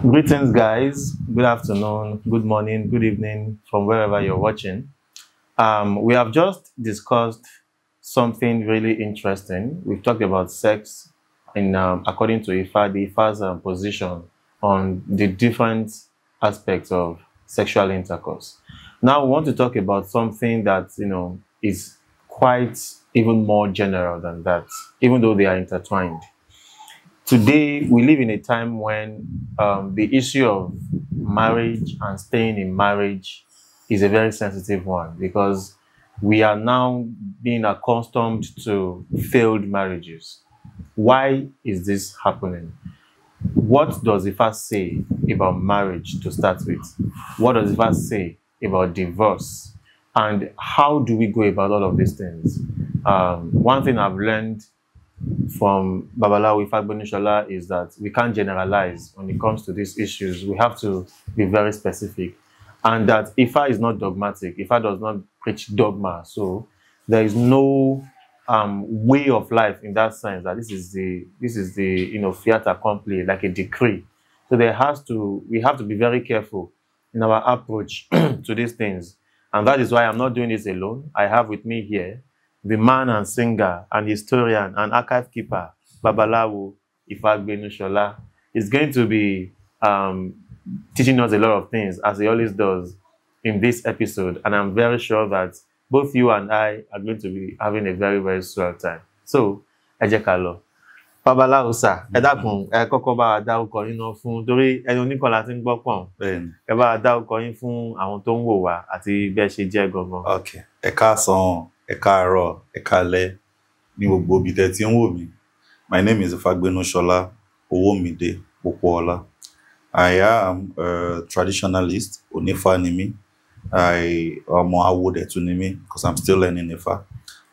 Greetings, guys. Good afternoon, good morning, good evening from wherever you're watching. We have just discussed something really interesting. We've talked about sex in according to Ifa's position on the different aspects of sexual intercourse. Now we want to talk about something that is quite even more general than that, even though they are intertwined. Today, we live in a time when the issue of marriage and staying in marriage is a very sensitive one because we are now being accustomed to failed marriages. Why is this happening? What does Ifa say about marriage to start with? What does Ifa say about divorce? And how do we go about all of these things? One thing I've learned from Babalawo Ifagbenusola is that we can't generalize when it comes to these issues. We have to be very specific. And that Ifa is not dogmatic. Ifa does not preach dogma. So there is no way of life in that sense that this is the fiat accompli, like a decree. So we have to be very careful in our approach to these things. And that is why I'm not doing this alone. I have with me here the man and singer and historian and archive keeper, Babalawo Ifagbenusola, is going to be teaching us a lot of things, as he always does in this episode. And I'm very sure that both you and I are going to be having a very, very swell time. So, ẹ jẹ́ ká lọ. Babalawo sir, ẹ dákun, ẹ kọ́kọ́ bá wa dárúkọ yín náà fún torí ẹni oníkọlà tí ń gbọ́ pọ̀n. Ẹ bá wa dárúkọ yín fún àwọn tó ń wò wá àti bí ẹ ṣe jẹ́ gangan. Okay, ẹ káàsán. Ẹ káàárọ̀, ẹ káalẹ́ ní gbogbo ibi tẹ́ tí ń wò mí. My name is Ifagbenusola Owomide Ifagbenusola. I am a traditionalist, Onifa ni mí. I am awo dẹ̀ tún ni mí because I'm still learning Ifa.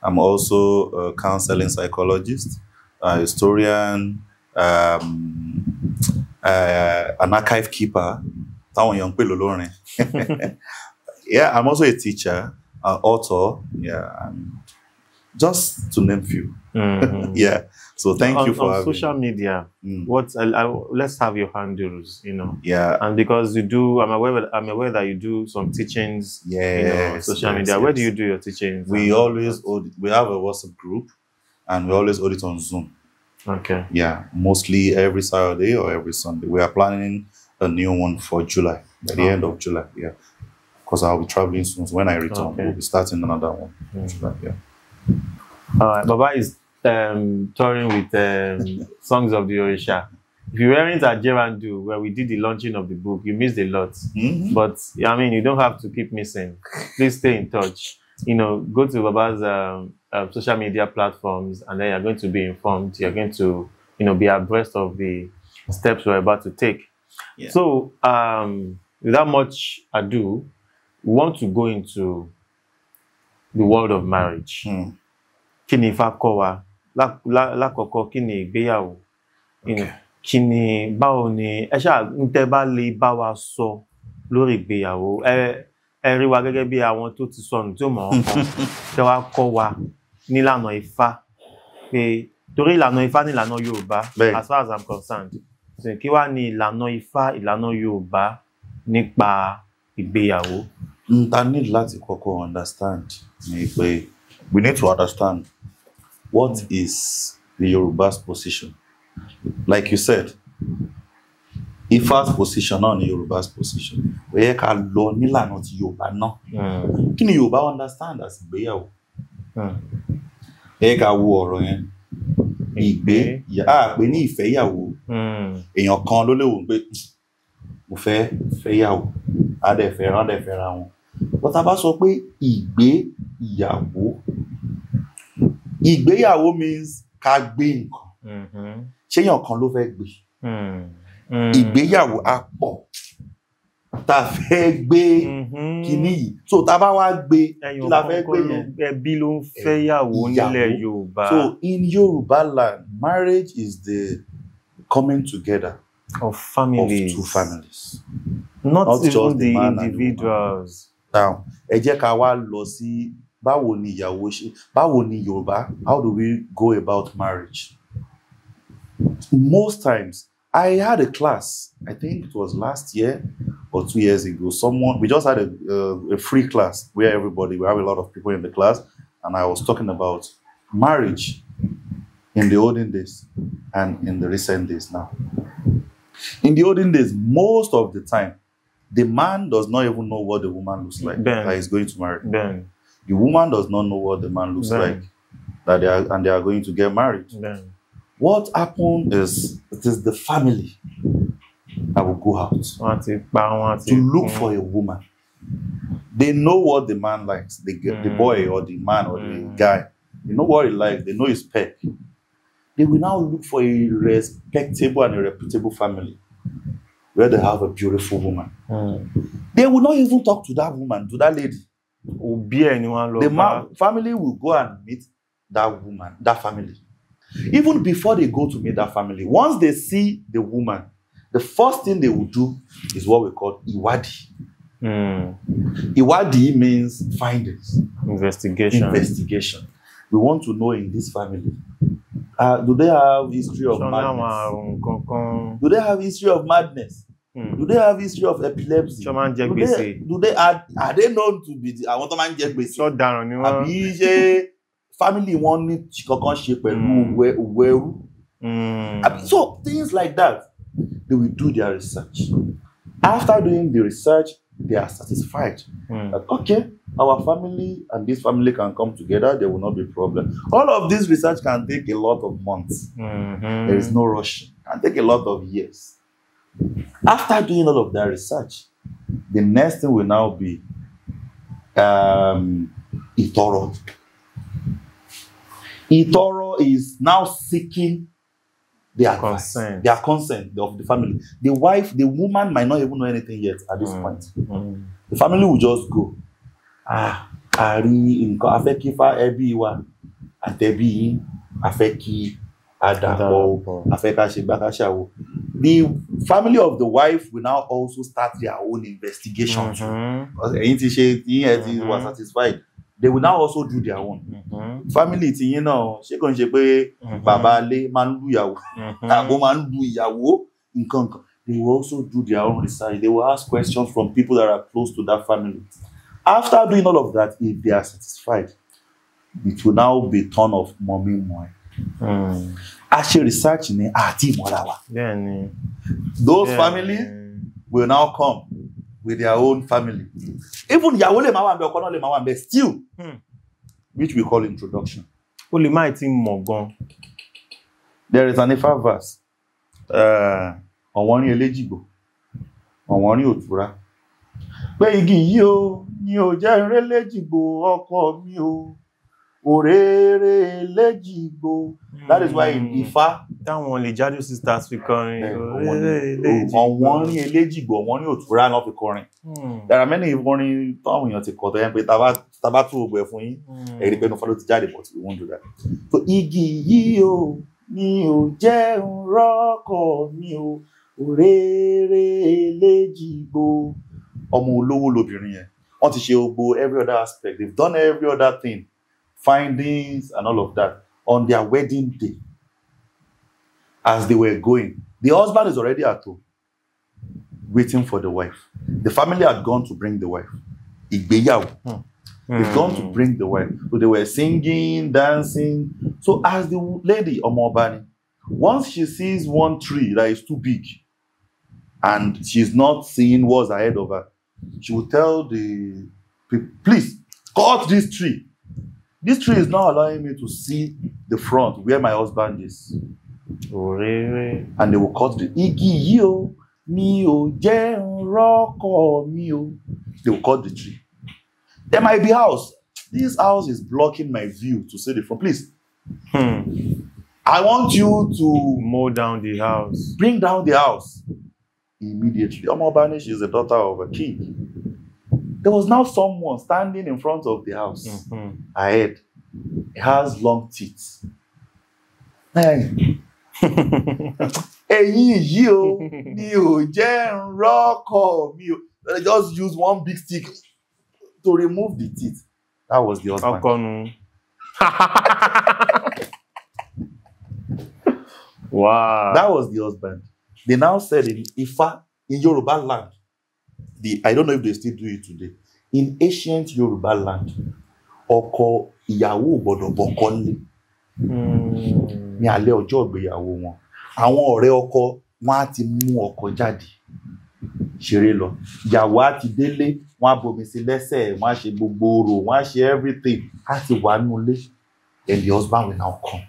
I'm also a counseling psychologist, a historian, an archive keeper. Táwọn èèyàn ń pè lólórin. Yeah, I'm also a teacher. Author, yeah, and just to name few. Yeah, so thank you for having social media. Let's have your handles, Yeah, and because you do, I'm aware that you do some teachings. Yeah, social media. Yes. Where do you do your teachings? We always we have a WhatsApp group, and we always hold it on Zoom. Okay. Yeah, mostly every Saturday or every Sunday. We are planning a new one for July, by the end of July. Yeah. Because I'll be traveling soon. So when I return, we'll be starting another one. Yeah. All right. Baba is touring with Songs of the Orisa. If you weren't at Jerandu, where we did the launching of the book, you missed a lot. But I mean, you don't have to keep missing. Please stay in touch. Go to Baba's social media platforms, and then you're going to be informed. You're going to, be abreast of the steps we're about to take. Yeah. So, without much ado, we want to go into the world of marriage. Kí ni Ifá kọ́ wa? Lákọ̀ọ́kọ́ kí ni ìgbéyàwó? Kí ni báwo ni ẹ ṣáà ń tẹ́ bá lè bá wa sọ lórí ìgbéyàwó? Ẹ rí wa gẹ́gẹ́ bí àwọn tó ti sọnù tí ó mọ̀ ọ́n kan. Tẹ́ wá kọ́ wa nílànà Ifá. Pé torí ìlànà Ifá ní ìlànà Yorùbá, as far as I'm concerned. Kí wá ni ìlànà Ifá, ìlànà Yorùbá nípa ìgbéyàwó? I need láti kọ́kọ́ understand ni pé we need to understand what is the Yoruba's position. Like you said, Ifa's position náà ni Yoruba's position. Ó yẹ ká lọ nílànà ti Yorùbá náà. Kí ni Yorùbá understand as ìgbéyàwó? Ó yẹ ká wo ọ̀rọ̀ yẹn. Ìgbé, pé ní ìfẹ́yàwó. Èèyàn kan ló lè wò pé mo fẹ́ fẹ́yàwó. Á dẹ̀ fẹ́ra wọn. But tá bá sọ pé ìgbéyàwó means ká gbé nǹkan. Ṣé èèyàn kan ló fẹ́ gbé? Ìgbéyàwó á pọ̀. Tá fẹ́ gbé kíní yìí. So tá bá wá gbé kí la fẹ́ gbé yẹn. Ẹbí ló ń fẹ́yàwó nílẹ̀ Yorùbá. So in Yoruba land, marriage is the coming together of families. Of two families. Not even the individuals. Now, ẹ jẹ́ ká wá lọ sí báwo ni ìyàwó ṣe, báwo ni Yorùbá, how do we go about marriage? Most times, I had a class, I think it was last year or 2 years ago. We just had a free class where we have a lot of people in the class, and I was talking about marriage in the olden days and in the recent days now. In the olden days, most of the time, the man does not even know what the woman looks like that he's going to marry. The woman does not know what the man looks like that they are going to get married. What happened is it is the family that will go out to look for a woman. They know what the man likes, the boy or the man or the guy. They know what he likes, they know his spec. They will now look for a respectable and a reputable family where they have a beautiful woman. They will not even talk to that woman, to that lady. The family will go and meet that woman, that family. Even before they go to meet that family, once they see the woman, the first thing they will do is what we call iwadi. Iwadi means findings. Investigation. We want to know in this family. Do they have history of madness? Do they have history of madness? Do they have history of epilepsy? Are they known to be I want to man family one need so things like that. They will do their research. After doing the research, they are satisfied that okay, our family and this family can come together, there will not be a problem. All of this research can take a lot of months. There is no rush. It can take a lot of years. After doing all of that research, the next thing will now be Itoro. Itoro is now seeking their consent of the family. The woman might not even know anything yet at this point. The family will just go. The family of the wife will now also start their own investigation. Was satisfied. They will now also do their own. Family, she can say, Baba le man do yawo, man do yawo. They will also do their own research. They will ask questions from people that are close to that family. After doing all of that, if they are satisfied, it will now be turn of mommy moi. Actually, researching those families will now come with their own family. Even Yawole Mawambe or Konole Mawambe still, which we call introduction. There is an Ifa verse. Onwani eligible. Onwani otura. Pe igi yi o, ni o je eligible oko mi o. Orere eligible. That is why in Ifa, that one the Jadu sisters we calling Onwani eligible, Onwani otura not be calling. There are many warning town you take call them, but tabatu ogbe fun yin. E ri pe no follow ti jade, but we won't do that. So igi yi o, ni o je nroko mi o. Orere eligible. Omo olowo lobirin yen. Wọ́n ti ṣe ogbo every other aspect. They've done every other thing. Findings and all of that on their wedding day. As they were going, the husband is already at home, waiting for the wife. The family had gone to bring the wife. They've gone to bring the wife. So they were singing, dancing. So as the lady, Omobani, once she sees one tree that is too big and she's not seeing what's ahead of her, she will tell the people, please, cut this tree. This tree is not allowing me to see the front where my husband is. And they will cut the igi yo mi o je nroko mi o. They will cut the tree. There might be house. This house is blocking my view to see the front. Please. I want you to mow down the house. Bring down the house immediately. Omobani, she is the daughter of a king. There was now someone standing in front of the house. Ahead. He has long teeth. Hey. Just use one big stick to remove the teeth. That was the husband. Wow. That was the husband. They now said in Ifa, in Yoruba land, I don't know if they still do it today. In ancient Yoruba land, ọkọ ìyàwó ò gbọdọ̀ bọ́kọ nílé ní alẹ́ ọjọ́ ìgbéyàwó wọn. Àwọn ọ̀rẹ́ ọkọ wọn á ti mú ọkọ jáde ṣeré lọ. Ìyàwó á ti délé, wọn á bomi sí lẹ́sẹ̀, wọn á ṣe gbogbo orò, wọn á ṣe everything. Á ti wà nínú ilé. And the husband will now come.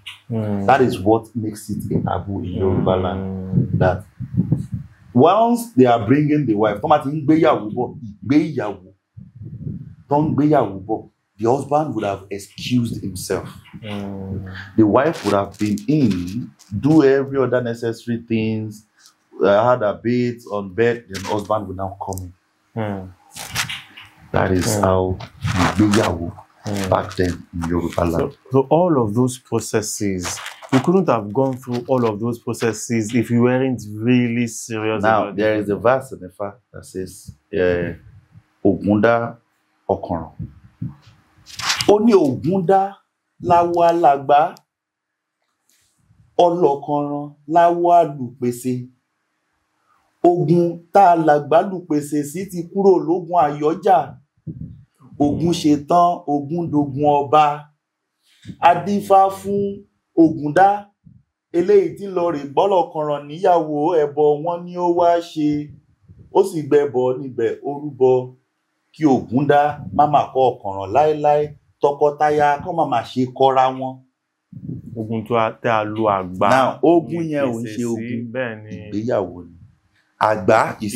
That is what makes it a taboo in Yoruba land. That once they are bringing the wife, the husband would have excused himself. The wife would have been in, do every other necessary things, had a bait on bed, then the husband will now come in. That is how back then in Yoruba land. So all of those processes, you couldn't have gone through all of those processes if you weren't really serious. Now, there is a verse in the fact that says, Ogunda Okoron. Oni Ogunda lawa lagba, Olokoran lawa lupese. Ogun ta lagba lupese si ti kúrò lógun àyọjà. Ogun ṣetán, ogun dogun ọba. Adífá fún Ògúndá, eléyìí tí lọ rè gbọ́lọ̀kanràn níyàwó ẹbọ wọn ni ó wá ṣe. Ó sì gbẹbọ níbẹ̀ orúbọ kí Ògúndá má mà kọ ọ̀kànràn láéláé, tọkọtaya kán má mà ṣe kọra wọn. Ogun tó tẹ́ a lo àgbá. Now, ogun yẹn ò ń ṣe ogun ìgbéyàwó ni. Àgbá is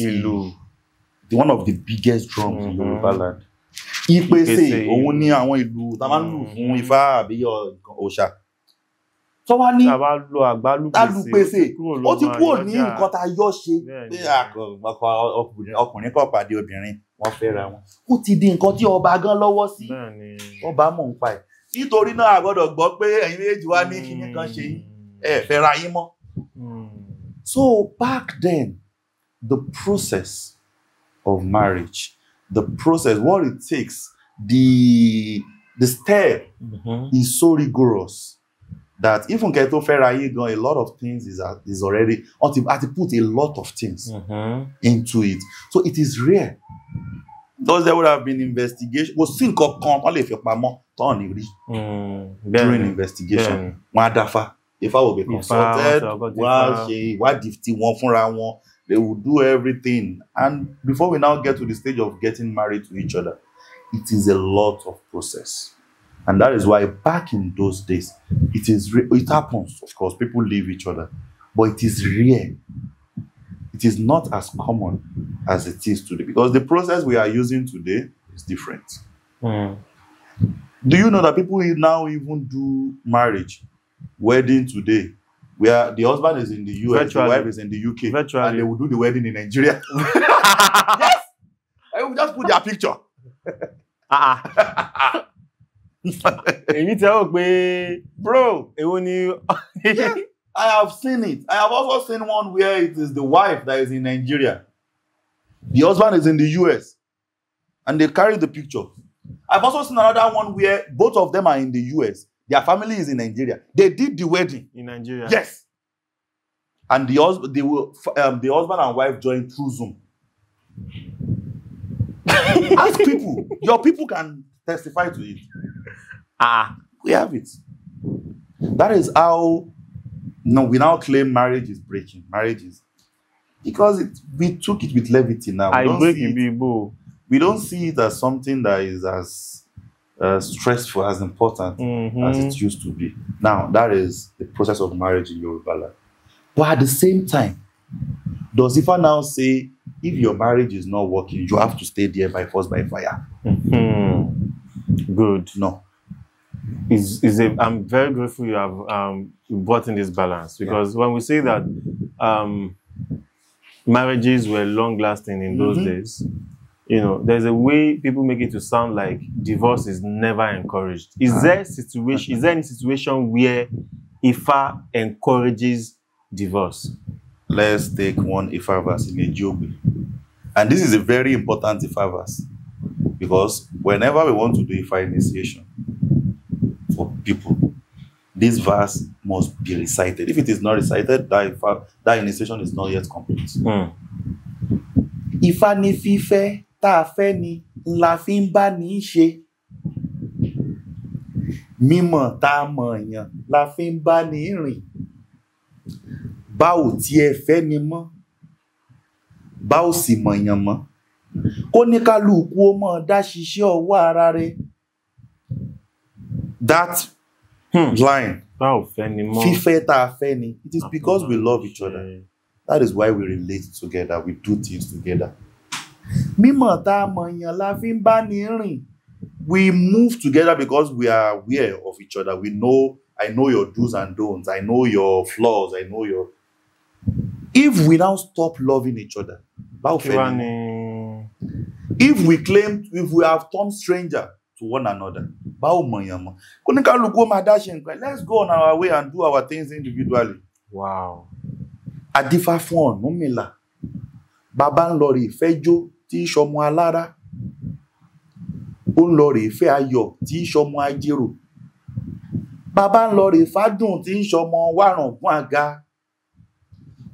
one of the biggest drums in Yoruba land. Ìpèsè òun ní àwọn ìlú tá máa ń lù fún Ifá àbí òòṣà. Tó wá ní alùpèsè ó ti kúrò ní nǹkan tá a yọ ṣe pé ọkùnrin kò pàdé obìnrin wọ́n fẹ́ra wọn. Ó ti di nǹkan tí ọba gan lọ́wọ́ sí. Ọba mọ̀ ń pa ẹ̀. Nítorí náà a gbọ́dọ̀ gbọ́ pé ẹ̀yin méjì wá ní kíní kan ṣe yín ẹ fẹ́ra yín mọ́. So back then, the process of marriage, the process, what it takes, the step is so rigorous that even Keto Ferayigon, a lot of things is already, I have to put a lot of things into it. So it is rare. Those there would have been investigation. Was think of only if you're during investigation. Madafa, if I will be consulted, what if they will do everything. And before we now get to the stage of getting married to each other, it is a lot of process. And that is why back in those days, it happens, of course, people leave each other, but it is rare. It is not as common as it is today, because the process we are using today is different. Do you know that people now even do marriage, wedding today, where the husband is in the US, the wife is in the UK, and they will do the wedding in Nigeria? Yes! I will just put their picture. Bro, yeah, I have seen it. I have also seen one where it is the wife that is in Nigeria. The husband is in the US. And they carry the picture. I've also seen another one where both of them are in the US. Their family is in Nigeria. They did the wedding in Nigeria. Yes. And the husband and wife joined through Zoom. Ask people. Your people can testify to it. We have it. That is how we now claim marriage is breaking. Marriage is because we took it with levity now. We don't see it as something that is as stressful, as important as it used to be. Now, that is the process of marriage in Yoruba land. But at the same time, does Ifa now say, if your marriage is not working, you have to stay there by force, by fire? Good. No. I'm very grateful you have brought in this balance, because when we say that marriages were long-lasting in those days, you know, there's a way people make it to sound like divorce is never encouraged. Is there any situation where Ifa encourages divorce? Let's take one Ifa verse in Ejobi. And this is a very important Ifa verse, because whenever we want to do Ifa initiation for people, this verse must be recited. If it is not recited, that initiation is not yet complete. Ifá ní fífẹ́ tá a fẹ́ ni la fi ń bá ní í ṣe. Mímọ̀ tá a mọ̀ yàn la fi ń bá ní í rìn. Bá ò tiẹ̀ fẹ́ ni mọ́, bá ò sì mọ̀ yàn mọ́. Kó ní kálukú ó mọ̀ dá ṣiṣẹ́ ọwọ́ ara rẹ̀. That line, fífẹ́ tá a fẹ́ ni, it is because we love each other. That is why we relate together, we do things together. Mímọ̀ tá a mọ̀ yàn la fi ń bá ní rìn. We move together because we are aware of each other. We know, I know your do's and don'ts. I know your flaws. I know your... If we now stop loving each other, if we have turned stranger to one another, let's go on our way and do our things individually. Wow. Adifa fún Ọ̀rúnmìlà, bàbá ń lọ rè fẹ́ jó tí í ṣọmọ alára, ó ń lọ rè fẹ́ ayọ̀ tí í ṣọmọ ajérò, bàbá ń lọ rè fádùn tí í ṣọmọ wárangún àga,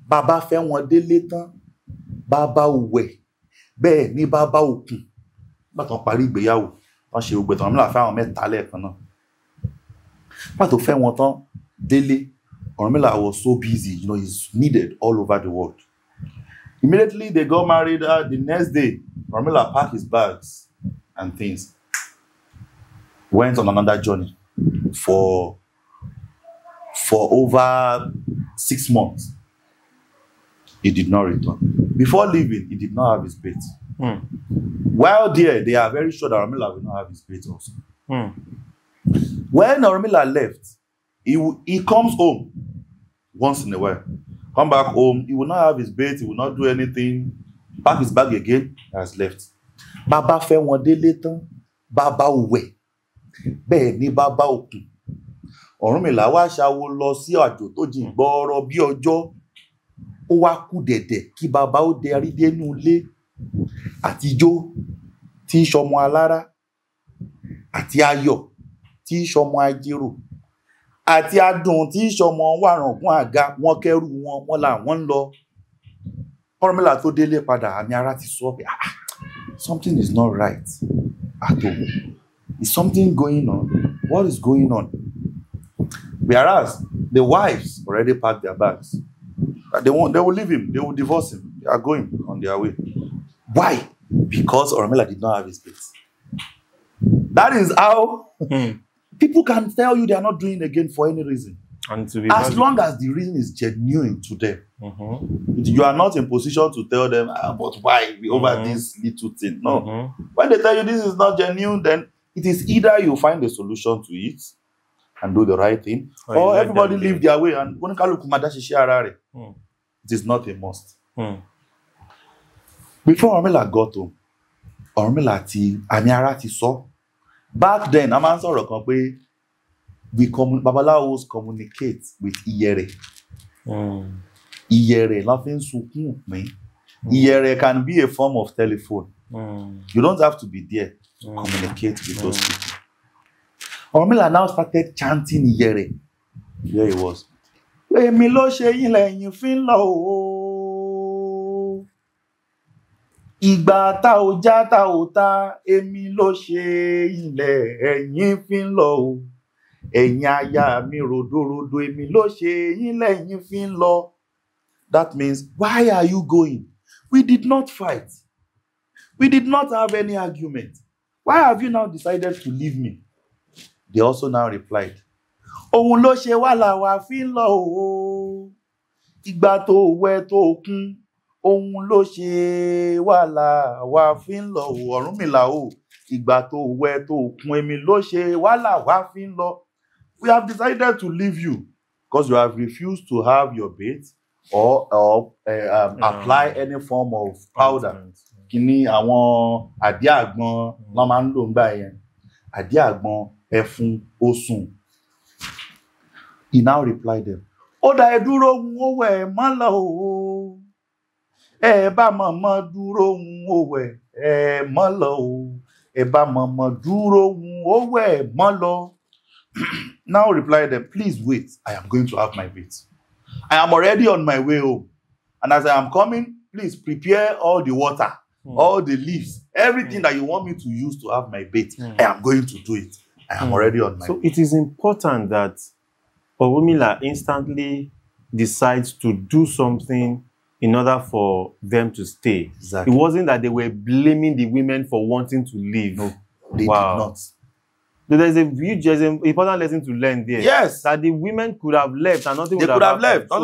bàbá fẹ́ wọn délé tán, bàbá òwẹ̀, bẹ́ẹ̀ ni bàbá òkun. Nígbà tó parí ìgbéyàwó, wọ́n ṣe ògbẹ̀ tán, Ọ̀rúnmìlà fẹ́ àwọn mẹ́ta lẹ́ẹ̀kan náà. Nígbà tó fẹ́ wọn tán délé, Orisa was so busy, you know, he's needed all over the world. Immediately they got married. The next day, Orisa packed his bags and things, went on another journey for over 6 months. He did not return. Before leaving, he did not have his bait. While there, they are very sure that Orisa will not have his bait also. When Orisa left, he comes home once in a while. Come back home, he will not have his bait, he will not do anything. Pack his bag again, he has left. Bàbá fẹ́ wọn délé tán, bàbá òwẹ̀, bẹ́ẹ̀ ni bàbá òkun. Ọ̀rúnmìlà wá ṣàwo lọ sí àjò tó jìn gbọ́rọ̀ bí ọjọ́. Ó wá kú dẹ̀dẹ̀ kí bàbá ó darí dénú ilé. Àtijọ́ tí í ṣọmọ alára, àti ayọ̀ tí í ṣọmọ ajérò, àti adùn tí í ṣọmọ wárangún àga, wọ́n kẹ́rù wọn là wọ́n ń lọ. Ọ̀rúnmìlà tó délé padà, àmì ara ti sọ pé something is not right at all. Is something going on? What is going on? Whereas the wives already packed their bags. They will leave him, they will divorce him. They are going on their way. Why? Because Orisa did not have his bait. That is how people can tell you they are not doing again for any reason. And to be as long as the reason is genuine to them. You are not in position to tell them, but why over this little thing? No. When they tell you this is not genuine, then it is either you find a solution to it and do the right thing, or everybody live their way and it is not a must. Before Orisa got home, Orisa ti àmì ara ti sọ. Back then, a máa ń sọ̀rọ̀ kan pé Babalawos communicate with Iyere. Iyere la fi ń sunkún òpin. Iyere can be a form of telephone. You don't have to be there to communicate with those people. Orisa now started chanting Iyere. There he was. Èmi ló ṣe yín lẹ́yìn fi ń lọ o. Ìgbà tá ò já tá ò ta, èmi ló ṣe yín lẹ́yìn fi ń lọ o. Ẹ̀yin aya mi ròdòròdò, èmi ló ṣe yín lẹ́yìn fi ń lọ. That means, why are you going? We did not fight. We did not have any argument. Why have you now decided to leave me? They also now replied, Òun ló ṣe wá làwa fi ń lọ o. Ìgbà tó wẹ̀ tó kún, òun ló ṣe wá làwa fi ń lọ o. Ọ̀rúnmìlà o, ìgbà tó wẹ̀ tó kún, èmi ló ṣe wá làwa fi ń lọ. We have decided to leave you because you have refused to have your bait or apply any form of powder. Kini àwọn àdí àgbọn ló máa ń lò ńgbà yẹn. Àdí àgbọn ẹfun osùn. He now replied them, ó dá ẹ dúró ó wẹ̀ mọ́ lọ o. Ẹ bá mọ̀mọ́ dúró ó wẹ̀ mọ́ lọ o. Ẹ bá mọ̀mọ́ dúró ó wẹ̀ mọ́ lọ. now replied them, please wait, I am going to have my bait. I am already on my way home. And as I am coming, please prepare all the water, all the leaves, everything that you want me to use to have my bait. I am going to do it. I am already on my way. So it is important that Orunmila instantly decides to do something in order for them to stay. Exactly. It wasn't that they were blaming the women for wanting to leave. No, they did not. So there's an important lesson to learn there. Yes. That the women could have left and nothing would have left. So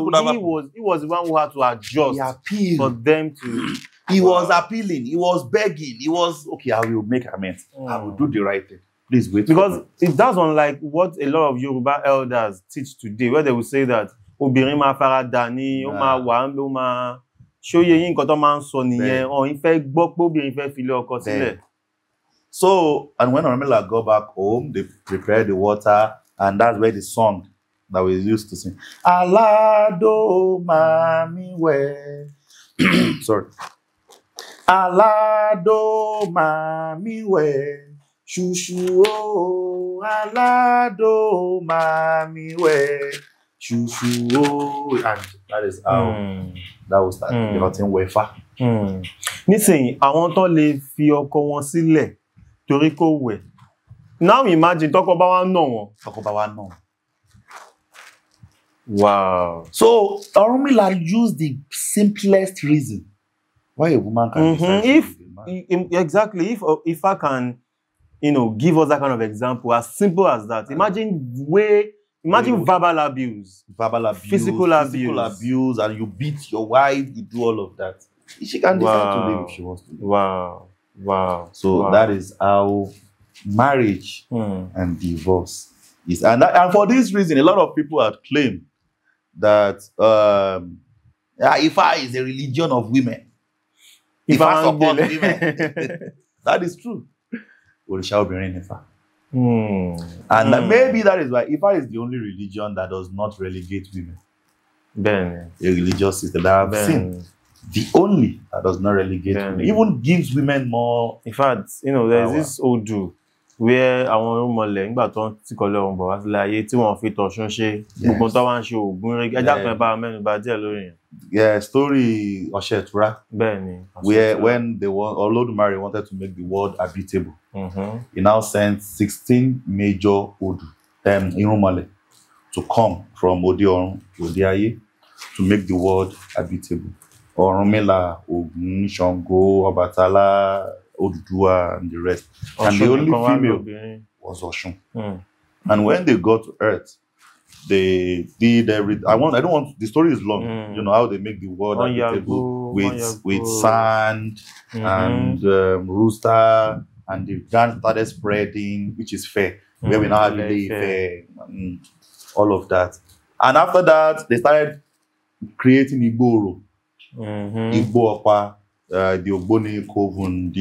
he was the one who had to adjust. He appealed for them to... He was appealing. He was begging. He was, okay, I will make amends. I will do the right thing. Please wait. Because it does unlike what a lot of Yoruba elders teach today, where they will say that obìnrin máa fara dání, ó máa wà ńbẹ̀, ó máa ṣóyè yín nǹkan tó máa ń sọ nìyẹn, ó ń fẹ́ gbọ́ pé obìnrin fẹ́ filé ọkọ sílẹ̀. So, and when Orunmila got back home, they prepared the water, and that's where the song that we used to sing. Alado mami we. Sorry. Alado mami we. Shushu o. Alado mami we. Shushu o. And that is how that was that. You know, in Wefa. Nísìnyí, àwọn tó lè fi ọkọ wọn sílẹ̀ torí kò wẹ̀. Now imagine tọ́kọ bá wá nà wọ́n. Tọ́kọ bá wá nà wọ́n. Wow. So Orunmila used the simplest reason why a woman can if I can, give us that kind of example, as simple as that. Imagine verbal abuse, physical abuse, and you beat your wife, you do all of that. She can decide to leave if she wants to leave. Wow. So that is how marriage and divorce is. And for this reason, a lot of people have claimed that Ifa is a religion of women. Ifa supports women. That is true. Orisa obìnrin Ifa. And maybe that is why Ifa is the only religion that does not relegate women. A religious system that I've seen. The only that does not relegate women. Even gives women more. In fact, there's this Odu where àwọn Orúnmọlẹ̀ nígbà tó ń tí kọ́lé ọ̀hún bọ̀ wá sílẹ̀ ayé tí wọ́n fi tọ̀ṣun ṣe gbogbo tó wá ń ṣe ògùn rẹ̀ ẹjá kan bá mẹ́nu bà díẹ̀ lórí yẹn. Yeah, story Ọ̀ṣẹ́ Ìtura. Bẹ́ẹ̀ni. Where when Olódùmarè wanted to make the world habitable, he now sent 16 major Odu, Irúnmọlẹ̀, to come from Ode Ọ̀run to Ode Ayé to make the world habitable. Orunmila, Ògún, Ṣàngó, Ọbàtálá, Odùduwà, and the rest. And the only female was Ọ̀ṣun. And when they got to Earth, they did everything. I don't want. The story is long. You know how they make the world habitable with sand and rooster, and the ground started spreading, which is fair. Where we now have fair, all of that. And after that, they started creating Igboro. Igbo Opa, the Ogboni Coven,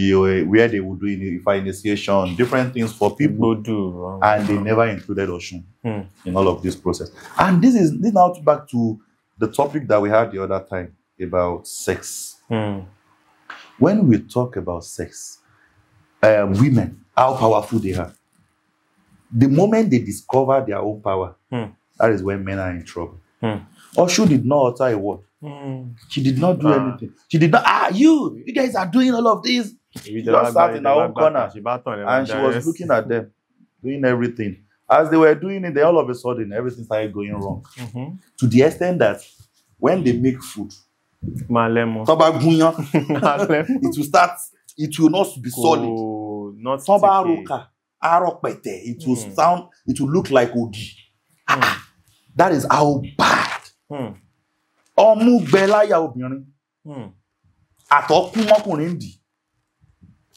where they would do Ifa initiation, different things for people do, and they never included Oshun in all of this process. And this now back to the topic that we had the other time about sex. When we talk about sex, women, how powerful they are. The moment they discover their own power, that is when men are in trouble. Oshun did not utter a word. She did not do anything. She did not, you guys are doing all of this. She just sat in her own corner and she was looking at them, doing everything. As they were doing it, then all of a sudden, everything started going wrong. To the extent that when they make food, it will start, it will not be solid. Not sticky. It will sound, it will look like ogi. That is how bad. Ọmú gbẹláyà obìnrin. Àtọkùn ọkùnrin dì.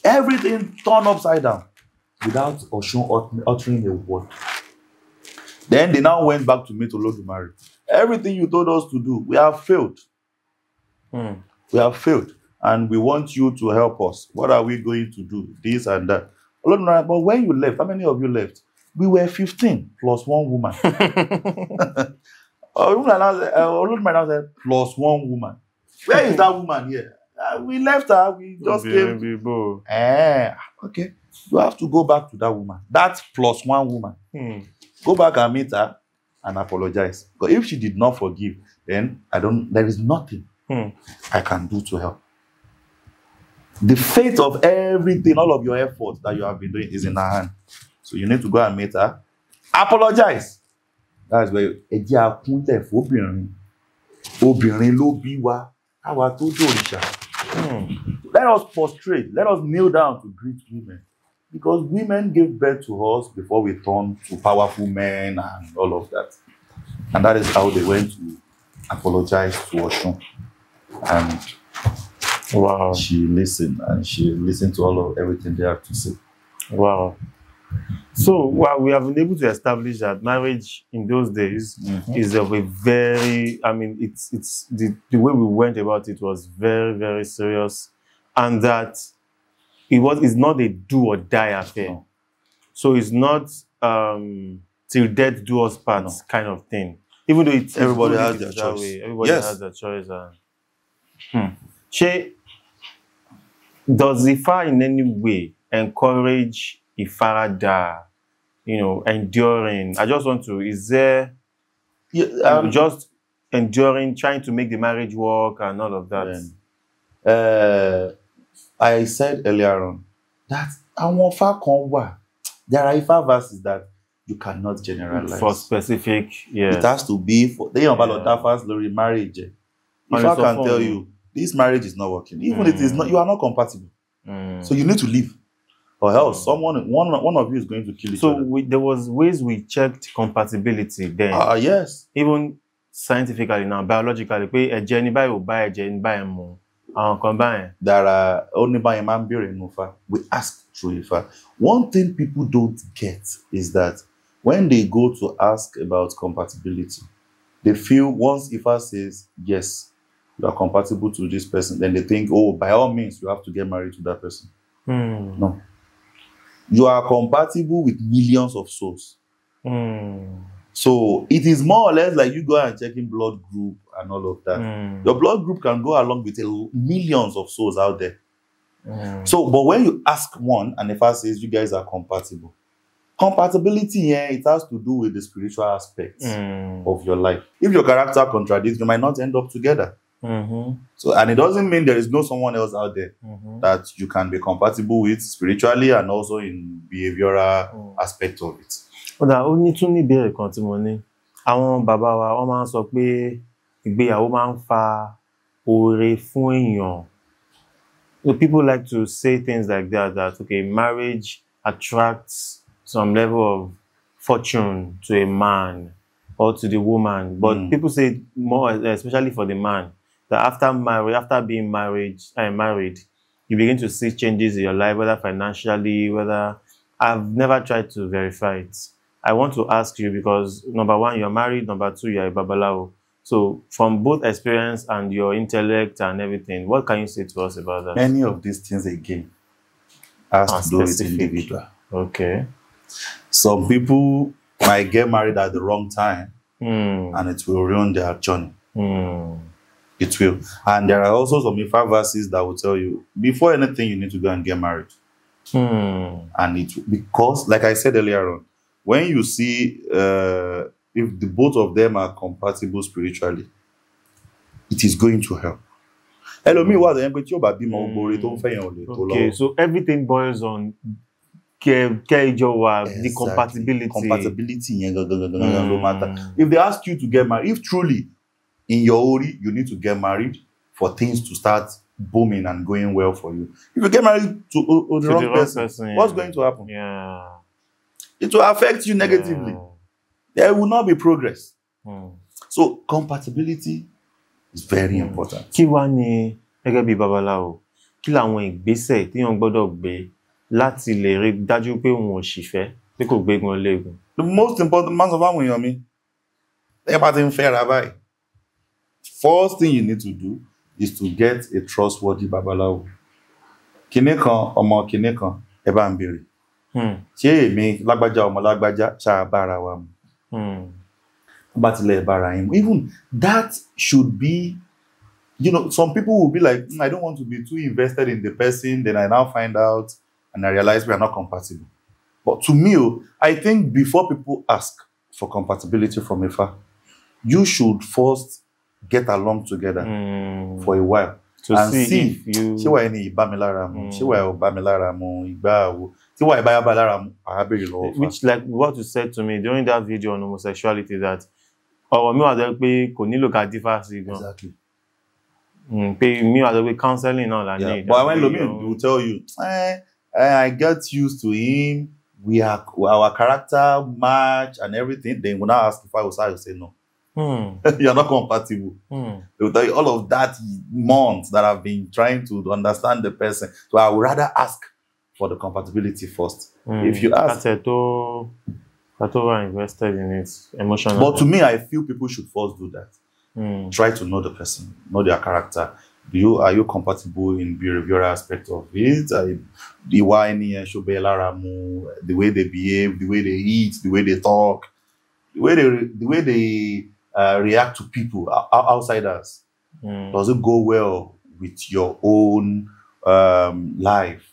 Everything turned upside down without Oshun uttering a word. Then they now went back to meet Olódùmarè. Everything you told us to do, we have failed. We have failed. And we want you to help us. What are we going to do? This and that. Olódùmarè, but when you left, how many of you left? We were 15 plus one woman. Olódùmarè said, plus one woman. Where is that woman here? We left her. We just came. Okay. You have to go back to that woman. That's plus one woman. Go back and meet her and apologize. Because if she did not forgive, then there is nothing I can do to help. The fate of everything, all of your efforts that you have been doing is in her hand. So you need to go and meet her. Apologize. That's where obìnrin ló bí wa, àwa tó jẹ́ òrìṣà. Let us prostrate. Let us kneel down to greet women. Because women gave birth to us before we turned to powerful men and all of that. And that is how they went to apologize to Oshun. And wow, she listened to all of everything they have to say. Wow. So we have been able to establish that marriage in those days is of a very, I mean, it's the way we went about it was very, very serious, and that it's not a do or die affair. No. So it's not till death do us part kind of thing. Even though everybody has their choice. Everybody has their choice. Does Ifa in any way encourage Ifarada, enduring? I just want to, is there just enduring, trying to make the marriage work and all of that? I said earlier on that there are Ifa verses that you cannot generalize. For specific, It has to be for marriage. If I can tell you, this marriage is not working. Even it is not, you are not compatible. So you need to leave. Or else one of you is going to kill each other. So there was ways we checked compatibility then. Yes. Even scientifically now, biologically, there are only by man we ask through Ifa. One thing people don't get is that when they go to ask about compatibility, they feel once Ifa says yes, you are compatible to this person, then they think, oh, by all means, you have to get married to that person. No. You are compatible with millions of souls. So it is more or less like you go and checking blood group and all of that. Your blood group can go along with millions of souls out there. So, but when you ask one and the first says you guys are compatible, compatibility it has to do with the spiritual aspects of your life. If your character contradicts, you might not end up together. So, and it doesn't mean there is no someone else out there that you can be compatible with spiritually and also in behavioral aspect of it. Ó ní tún ní ìbéèrè kan tí mo ní. Àwọn bàbá wa wọ́n máa ń sọ pé ìgbéyàwó máa ń fa oore fún èèyàn. People like to say things like that okay, marriage attracts some level of fortune to a man or to the woman. But people say more, especially for the man, that after being married, you begin to see changes in your life, whether financially, whether... I've never tried to verify it. I want to ask you because, number one, you're married, number two, you're a Babalawo. So from both experience and your intellect and everything, what can you say to us about that? Many of these things, again, has to do with individual. Okay. Some people might get married at the wrong time and it will ruin their journey. It will. And there are also some Ifa verses that will tell you, before anything, you need to go and get married. And because, like I said earlier on, when you see if the both of them are compatible spiritually, it is going to help. Okay, so everything boils on the compatibility. Compatibility. If they ask you to get married, if truly in your Ori you need to get married for things to start booming and going well for you. If you get married to the wrong person, what's going to happen? It will affect you negatively. There will not be progress. So compatibility is very important. Kí wá ni gẹ́gẹ́ bí Babalawo, kí làwọn ìgbésẹ̀ tí wọ́n gbọ́dọ̀ gbé láti lè rí dájú pé òun ò sì fẹ́ pé kò gbégun léegun? The most important man of Amuyomi, first thing you need to do is to get a trustworthy Babalawo. Kìnì kan ọmọ kìnì kan ẹ bá ń béèrè. Ṣé èmi lágbájá ọmọ lágbájá ṣá bára wa mu? Even that should be, some people will be like, I don't want to be too invested in the person. Then I now find out and I realize we are not compatible. But to me, I think before people ask, for compatibility from Ifa, you should first get along together for a while to and see see if you ṣé wà ní ìbámilára mu, ṣé wà ìbámilára mu, ìgbà wo, tí wà ìbáyábálára mu, àábèrè lọ́wọ́ Ifá. which like what you said to me during that video on homosexuality, that ọ̀rọ̀ mi wà jẹ́ pé kò nílò ká dífá sí gan. Exactly. Pé mi wà jẹ́ pé counseling náà la ní. But when Lomi will tell you, I get used to him, our character match and everything, then when I ask if I was, I will say no. You're not compatible. They will tell you all of that months that I've been trying to understand the person. So I would rather ask for the compatibility first. If you ask, that's invested in it emotionally. but to me, I feel people should first do that. Try to know the person, know their character. Are you compatible in behavioral aspect of it? The way they behave, the way they eat, the way they talk, the way they react to people, outsiders. Does it go well with your own life?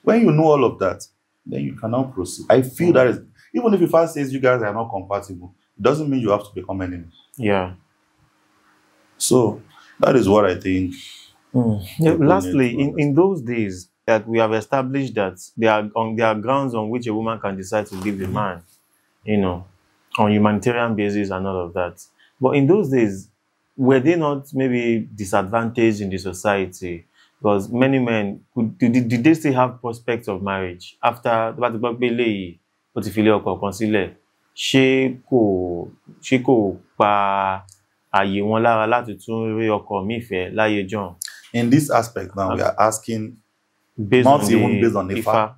When you know all of that, then you cannot proceed. I feel that is, even if Ifa says you guys are not compatible, it doesn't mean you have to become enemies. Yeah. So that is what I think. Lastly, in those days that we have established that there are grounds on which a woman can decide to leave a man, on humanitarian basis and all of that. But in those days, were they not maybe disadvantaged in the society? Because many men, did they still have prospects of marriage after the in this aspect now, we are asking based not on even based on Ifa,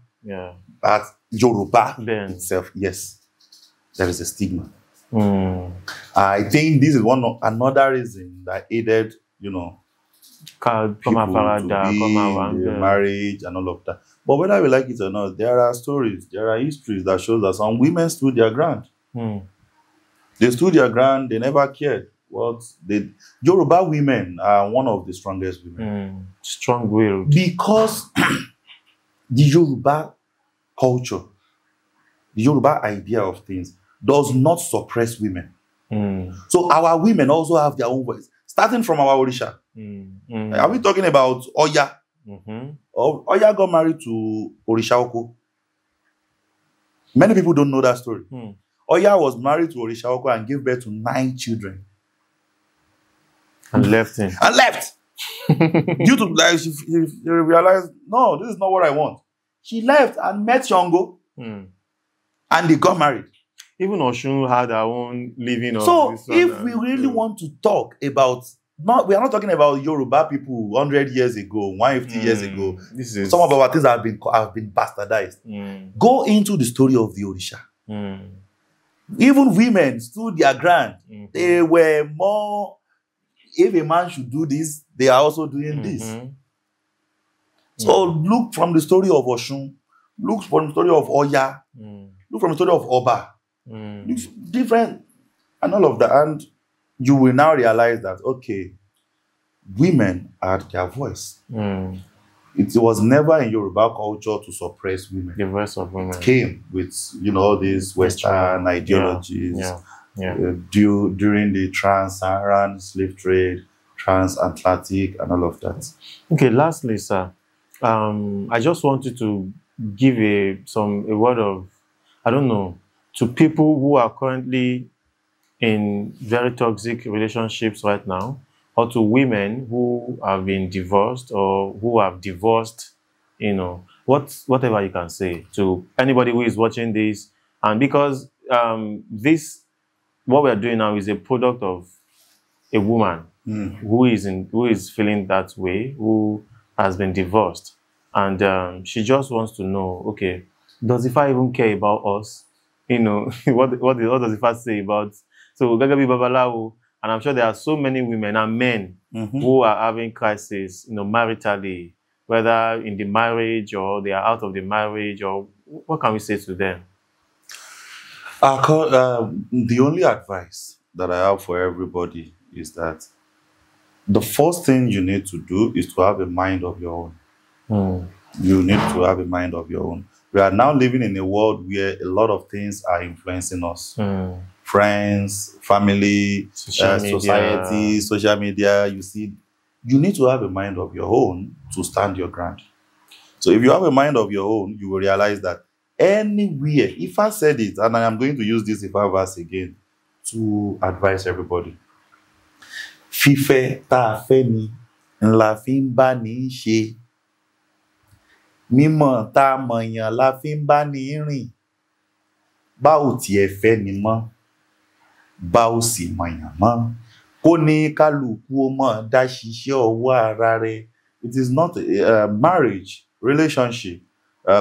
but Yoruba itself. Yes, there is a stigma. I think this is another reason that aided, people to be in marriage and all of that. But whether we like it or not, there are stories, there are histories that shows that some women stood their ground. They stood their ground. They never cared. Yoruba women are one of the strongest women. Strong-willed. Because the Yoruba culture, the Yoruba idea of things does not suppress women. So our women also have their own voice. Starting from our Orisa. Are we talking about Oya? Oya got married to Orisha Oko. Many people don't know that story. Oya was married to Orisha Oko and gave birth to 9 children. And left him. And left. Due to she realized, no, this is not what I want. She left and met Shango. And they got married. Even Oshun had her own living. So if we really want to talk about, we are not talking about Yoruba people 100 years ago, 150 years ago. Some of our things have been bastardized. Go into the story of the Orisha. Even women stood their ground. They were more, if a man should do this, they are also doing this. So look from the story of Oshun, look from the story of Oya, look from the story of Oba. Different and all of that, and you will now realize that okay, women had their voice. It was never in Yoruba culture to suppress women. The voice of women came with all these Western ideologies during the trans-Saharan slave trade, transatlantic, and all of that. Okay, lastly, sir, I just wanted to give a word of, I don't know, to people who are currently in very toxic relationships right now, or to women who have been divorced or who have divorced, whatever you can say to anybody who is watching this. And because what we are doing now is a product of a woman who is feeling that way, who has been divorced. And she just wants to know, okay, does Ifa even care about us? What does Ifa say about? So Gagabi Babalawo, and I'm sure there are so many women and men who are having crisis, maritally, whether in the marriage or they are out of the marriage, or what can we say to them? The only advice that I have for everybody is that the first thing you need to do is to have a mind of your own. You need to have a mind of your own. We are now living in a world where a lot of things are influencing us. Friends, family, society, social media. You see, you need to have a mind of your own to stand your ground. So if you have a mind of your own, you will realize that anywhere, if I said it, and I am going to use this if I verse again to advise everybody. Fífẹ́ tá a fẹ́ ni ńlá fi ń bá ní í ṣe. Mímọ̀ tá a mọ̀yàn la fi ń bá ní í rìn. Bá ò tiẹ̀ fẹ́ ni mọ́, bá ò sì mọ̀yàn mọ́. Kó ní kálukú ó mọ̀ dá ṣiṣẹ́ ọwọ́ ara rẹ̀. It is not a marriage, relationship,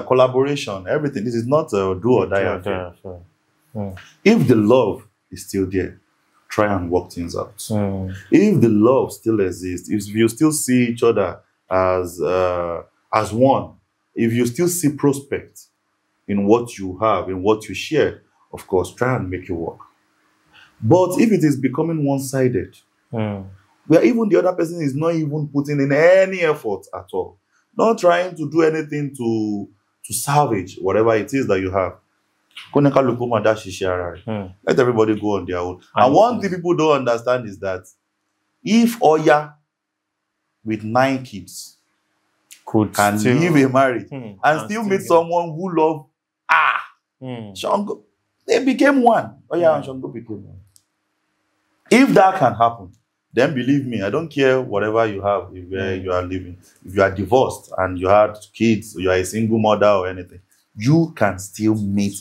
collaboration, everything. This is not a do or die affair. If the love is still there, try and work things out. If the love still exists, if you still see each other as one, if you still see prospect in what you have, in what you share, of course, try and make it work. But if it is becoming one-sided, where even the other person is not even putting in any effort at all, not trying to do anything to salvage whatever it is that you have, let everybody go on their own. And one thing people don't understand is that if Oya with 9 kids can leave a marriage and still meet someone who love Shango, they became one. Oya and Shango became one. If that can happen, then believe me, I don't care whatever you have, where you are living. If you are divorced and you had kids, you are a single mother or anything, you can still meet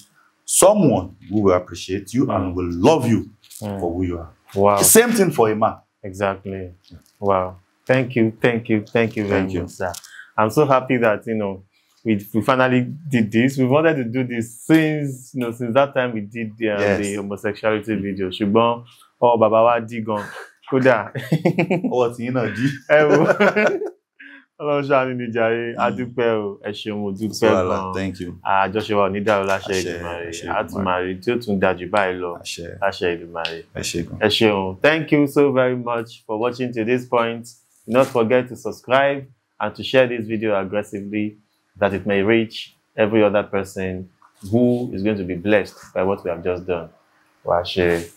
someone who will appreciate you and will love you for who you are. Wow. Same thing for a man. Exactly. Wow. Thank you very much, sir. I'm so happy that we finally did this. We wanted to do this since since that time we did the homosexuality video. Ṣùgbọ́n bàbá wa dí gan. Kódà. Tí náà dí. Ọlọ́run ṣàánú ní jàre, a dúpẹ́ o, ẹ ṣeun mo dúpẹ́ gan. Thank you. Àjọṣe wa ò ní dàrú láṣẹ Èdùmàrè, a tún máa rí tí ó tún dájú báyìí lọ láṣẹ Èdùmàrè. Ẹ ṣeun. Thank you so very much for watching to this point. Do not forget to subscribe and to share this video aggressively, that it may reach every other person who is going to be blessed by what we have just done. Wàá ṣe.